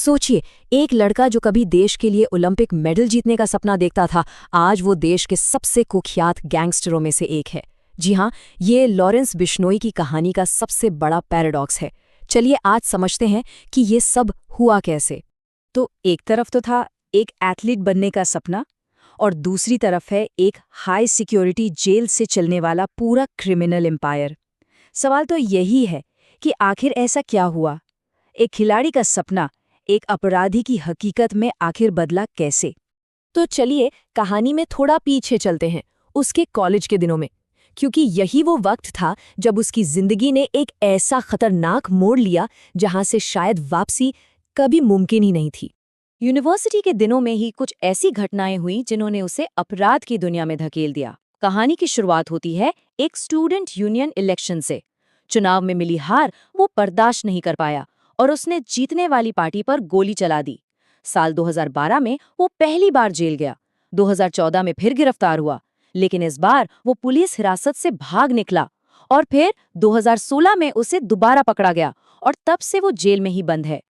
सोचिए, एक लड़का जो कभी देश के लिए ओलंपिक मेडल जीतने का सपना देखता था, आज वो देश के सबसे कुख्यात गैंगस्टरों में से एक है। जी हाँ, ये लॉरेंस बिश्नोई की कहानी का सबसे बड़ा पैराडॉक्स है। चलिए आज समझते हैं कि ये सब हुआ कैसे। तो एक तरफ तो था एक एथलीट बनने का सपना, और दूसरी तरफ है एक हाई सिक्योरिटी जेल से चलने वाला पूरा क्रिमिनल एम्पायर। सवाल तो यही है कि आखिर ऐसा क्या हुआ? एक खिलाड़ी का सपना एक अपराधी की हकीकत में आखिर बदला कैसे? तो चलिए कहानी में थोड़ा पीछे चलते हैं, उसके कॉलेज के दिनों में, क्योंकि यही वो वक्त था जब उसकी जिंदगी ने एक ऐसा खतरनाक मोड़ लिया जहां से शायद वापसी कभी मुमकिन ही नहीं थी। यूनिवर्सिटी के दिनों में ही कुछ ऐसी घटनाएं हुई जिन्होंने उसे अपराध की दुनिया में धकेल दिया। कहानी की शुरुआत होती है एक स्टूडेंट यूनियन इलेक्शन से। चुनाव में मिली हार वो बर्दाश्त नहीं कर पाया और उसने जीतने वाली पार्टी पर गोली चला दी। साल 2012 में वो पहली बार जेल गया। 2014 में फिर गिरफ्तार हुआ, लेकिन इस बार वो पुलिस हिरासत से भाग निकला और फिर 2016 में उसे दोबारा पकड़ा गया और तब से वो जेल में ही बंद है।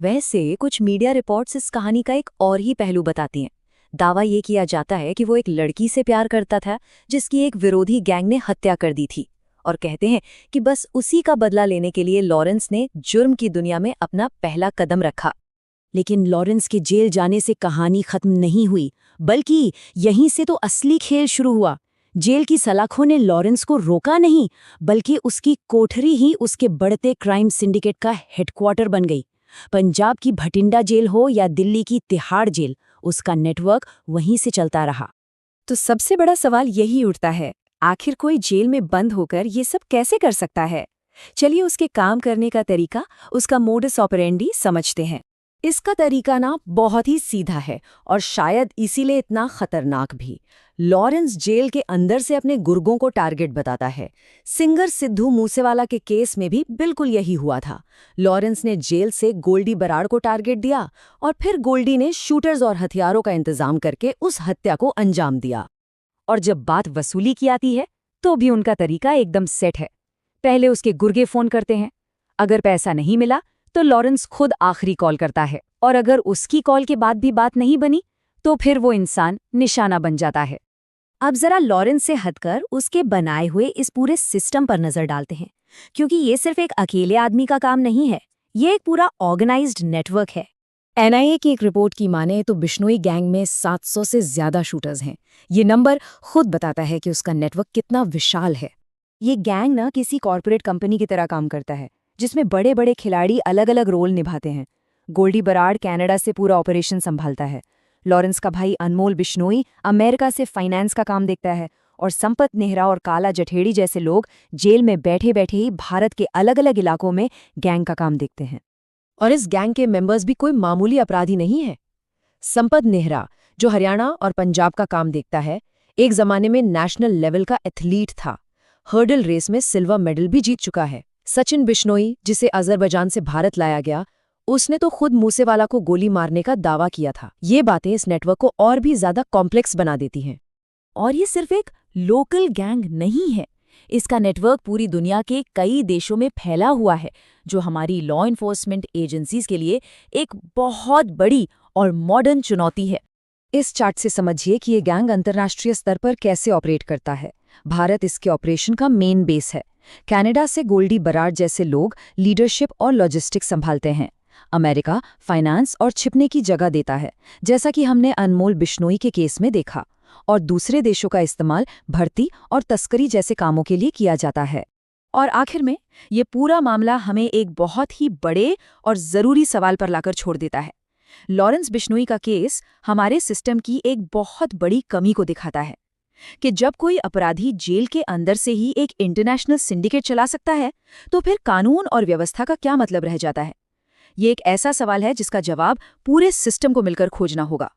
वैसे कुछ मीडिया रिपोर्ट्स इस कहानी का एक और ही पहलू बताती हैं। दावा ये किया जाता है कि वो एक लड़की से प्यार करता था जिसकी एक विरोधी गैंग ने हत्या कर दी थी, और कहते हैं कि बस उसी का बदला लेने के लिए लॉरेंस ने जुर्म की दुनिया में अपना पहला कदम रखा। लेकिन लॉरेंस के जेल जाने से कहानी खत्म नहीं हुई, बल्कि यहीं से तो असली खेल शुरू हुआ। जेल की सलाखों ने लॉरेंस को रोका नहीं, बल्कि उसकी कोठरी ही उसके बढ़ते क्राइम सिंडिकेट का हेडक्वार्टर बन गई। पंजाब की भटिंडा जेल हो या दिल्ली की तिहाड़ जेल, उसका नेटवर्क वहीं से चलता रहा। तो सबसे बड़ा सवाल यही उठता है, आखिर कोई जेल में बंद होकर ये सब कैसे कर सकता है? चलिए उसके काम करने का तरीका, उसका मोडस ऑपरेंडी समझते हैं। इसका तरीका ना बहुत ही सीधा है और शायद इसीलिए इतना खतरनाक भी। लॉरेंस जेल के अंदर से अपने गुर्गों को टारगेट बताता है। सिंगर सिद्धू मूसेवाला के केस में भी बिल्कुल यही हुआ था। लॉरेंस ने जेल से गोल्डी बराड़ को टारगेट दिया और फिर गोल्डी ने शूटर्स और हथियारों का इंतजाम करके उस हत्या को अंजाम दिया। और जब बात वसूली की आती है तो भी उनका तरीका एकदम सेट है। पहले उसके गुर्गे फोन करते हैं, अगर पैसा नहीं मिला तो लॉरेंस खुद आखिरी कॉल करता है, और अगर उसकी कॉल के बाद भी बात नहीं बनी तो फिर वो इंसान निशाना बन जाता है। अब जरा लॉरेंस से हटकर उसके बनाए हुए इस पूरे सिस्टम पर नजर डालते हैं, क्योंकि ये सिर्फ एक अकेले आदमी का काम नहीं है, ये एक पूरा ऑर्गेनाइज्ड नेटवर्क है। एनआईए की एक रिपोर्ट की माने तो बिश्नोई गैंग में 700 से ज्यादा शूटर्स हैं। ये नंबर खुद बताता है कि उसका नेटवर्क कितना विशाल है। ये गैंग ना किसी कॉर्पोरेट कंपनी की तरह काम करता है, जिसमें बड़े बड़े खिलाड़ी अलग अलग रोल निभाते हैं। गोल्डी बराड़ कनाडा से पूरा ऑपरेशन संभालता है। लॉरेंस का भाई अनमोल बिश्नोई अमेरिका से फाइनेंस का काम देखता है, और संपत नेहरा और काला जठेड़ी जैसे लोग जेल में बैठे बैठे ही भारत के अलग अलग इलाकों में गैंग का काम देखते हैं। और इस गैंग के मेंबर्स भी कोई मामूली अपराधी नहीं है। संपत नेहरा, जो हरियाणा और पंजाब का काम देखता है, एक जमाने में नेशनल लेवल का एथलीट था। हर्डल रेस में सिल्वर मेडल भी जीत चुका है। सचिन बिश्नोई, जिसे अजरबैजान से भारत लाया गया, उसने तो खुद मूसेवाला को गोली मारने का दावा किया था। ये बातें इस नेटवर्क को और भी ज्यादा कॉम्प्लेक्स बना देती हैं। और ये सिर्फ एक लोकल गैंग नहीं है, इसका नेटवर्क पूरी दुनिया के कई देशों में फैला हुआ है, जो हमारी लॉ इन्फोर्समेंट एजेंसीज के लिए एक बहुत बड़ी और मॉडर्न चुनौती है। इस चार्ट से समझिए कि ये गैंग अंतर्राष्ट्रीय स्तर पर कैसे ऑपरेट करता है। भारत इसके ऑपरेशन का मेन बेस है। कनाडा से गोल्डी बराड़ जैसे लोग लीडरशिप और लॉजिस्टिक्स संभालते हैं। अमेरिका फाइनेंस और छिपने की जगह देता है, जैसा कि हमने अनमोल बिश्नोई के केस में देखा। और दूसरे देशों का इस्तेमाल भर्ती और तस्करी जैसे कामों के लिए किया जाता है। और आखिर में ये पूरा मामला हमें एक बहुत ही बड़े और ज़रूरी सवाल पर लाकर छोड़ देता है। लॉरेंस बिश्नोई का केस हमारे सिस्टम की एक बहुत बड़ी कमी को दिखाता है कि जब कोई अपराधी जेल के अंदर से ही एक इंटरनेशनल सिंडिकेट चला सकता है, तो फिर कानून और व्यवस्था का क्या मतलब रह जाता है। ये एक ऐसा सवाल है जिसका जवाब पूरे सिस्टम को मिलकर खोजना होगा।